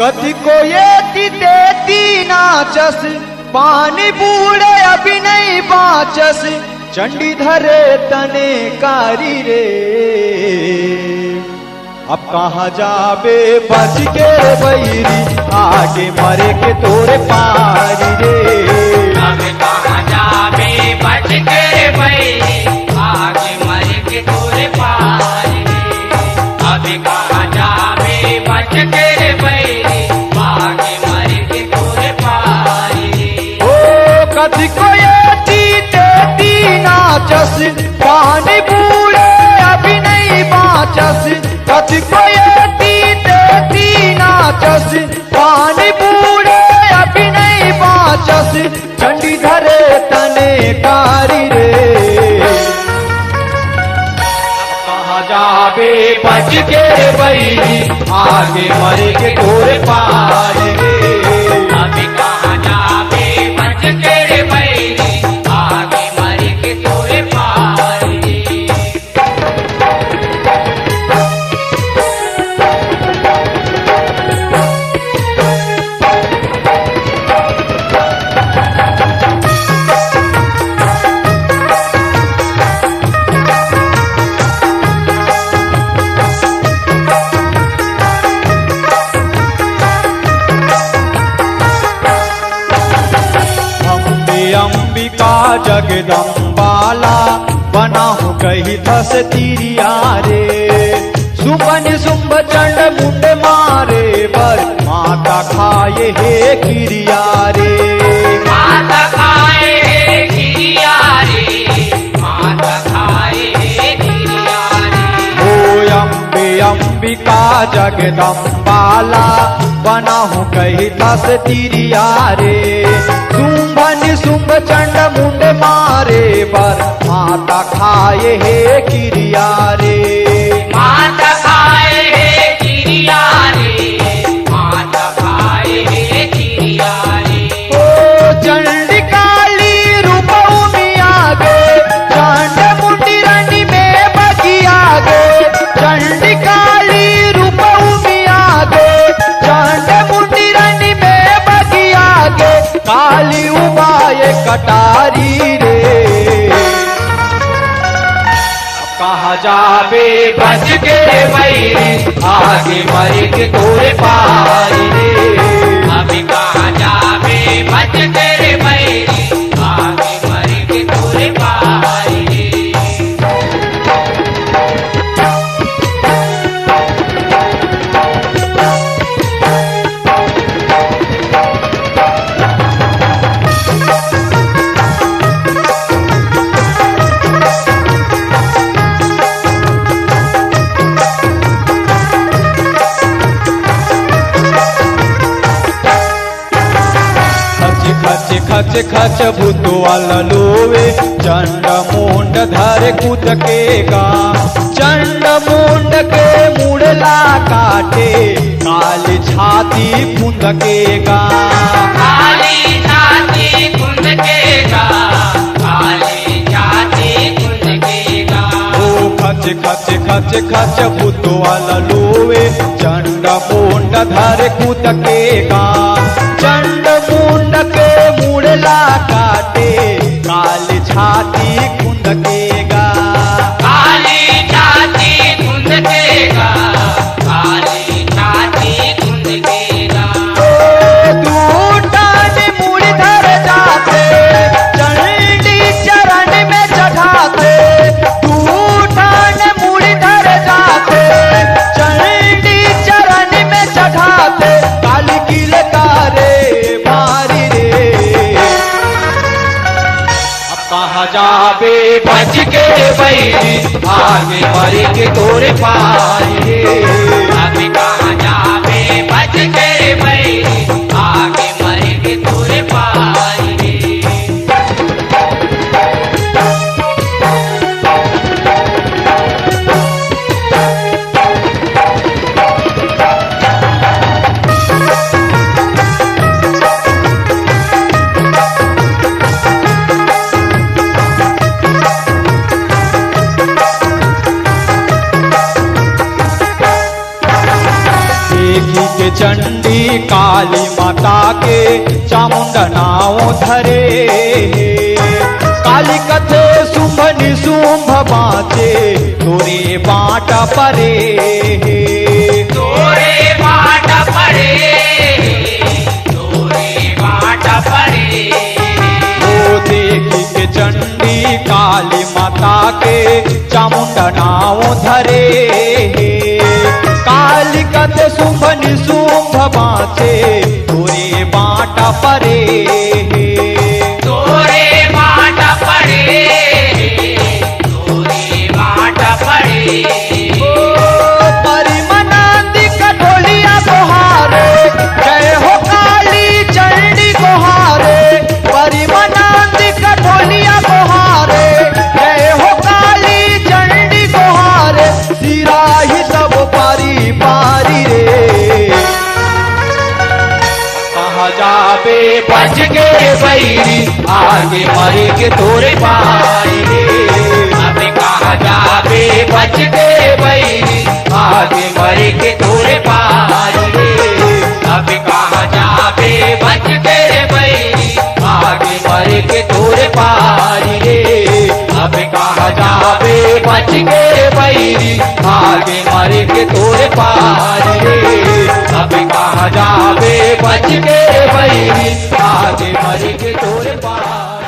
कथी को ये देती नाचस, पानी बूढ़े अभी नहीं बाचस, चंडी धरे तने कारी रे। अब कहाँ जाबे बच के बैरी, आगे मरे के तोरे पारी रे। अब कहाँ जाबे बच के बैरी, आगे मरे के तोरे पारी रे। अब कहाँ जाबे बच के बैरी, आगे मरे के तोरे पारी रे। ओ कथी को ये देती नाचस, पानी बूढ़े अभी नहीं बाचस, कथी को ये देती नाचस, पानी बूढ़े अभी नहीं बाचस, चंडी धरे तने कारी रे। कहाँ जाबे बच के बैरी, आगे मरे के तोरे पारी रे। अब कहाँ जाबे बच के बैरी, आगे मरे के तोरे पारी रे। अंबिका जगदम्बाला बनाहु कही धस तिरिया रे। सुबन सुंभ चंड मुंड मारे बर, माता खाए हे किरिया रे। माता खाए हे खिरिया रे, माता खाए हे खिरिया रे। ओ अम्बे अंबिका जगदम्बाला बनाहु कही धस तिरिया रे। सुंभन सुंभ चंड मुंड मारे बर, माता खाए हे किरिया रे। माता खाए हे खिरिया रे, माता खाए हे खिरिया रे। ओ चंडी काली रूपऊ में आगे, चंड मुंडी रनी में बगी आगे, चंडी काली रूपऊ में आगे, चंड मुंडी रनी में बगी आगे, काली उबाए कटारी रे। कहाँ जाबे बच के बैरी, आगे मरे के तोरे पारी रे। अब कहाँ जाबे बच के बैरी, आगे मरे के तोरे पारी रे। खच खच खच भूतवाल लोवे, चंड मुंड धरे कूद के गा, चंड मुंड के मुड़ला काटे, काली छाती फूंद के गा। काली छाती कुंद के गा, काली छाती कुंद के गा। ओ खच खच खच खच भूतवाल लोवे, चंड मुंड धरे कूद के गा, चंड मुंड के मुड़ला काटे, काली छाती कुंद के गा। काली छाती कुंद के गा, काली छाती कुंद के गा। दूटान मुड़ी धर जाते, चंडी चरण में चढ़ाते, दूटान मुड़ी धर जाते, चंडी चरण में चढ़ाते, काली किलकारे मारी रे। अब कहाँ जाबे बच के बैरी, आगे मरे के तोरे पारी रे। अब कहाँ जाबे बच के बैरी, आगे मरे के तोरे पारी रे। चंडी काली माता के चामुंडा नाव धरे काली कथे शुंभ निशुंभ बाँचे तोरे बाट परे तोरे बाट पड़े तोरे बाट पड़े वो देखी के चंडी काली माता के चामुंडा नाव धरे काली कथे शुंभ निशुंभ बाँचे तोरे बाट परे तोरे बाट पड़े तोरे बाट पड़े परिमनंदी कठोलिया गोहारे जय हो काली चंडी गोहारे परिमनंदी कठोलिया गोहारे जय हो काली चंडी गोहारे सिराही सब पारी पारी रे कहाँ जाबे बच के बैरी आगे मरे के तोरे पारी रे अब कहाँ जाबे बच के बैरी आगे मरे के तोरे पारी रे अब कहाँ जाबे बच के बैरी आगे मरे के तोरे पारी रे अब कहाँ जाबे बच के बैरी आगे मरे के तोरे पारी रे अब कहाँ जाबे बच के बैरी आगे मरे के तोरे पारी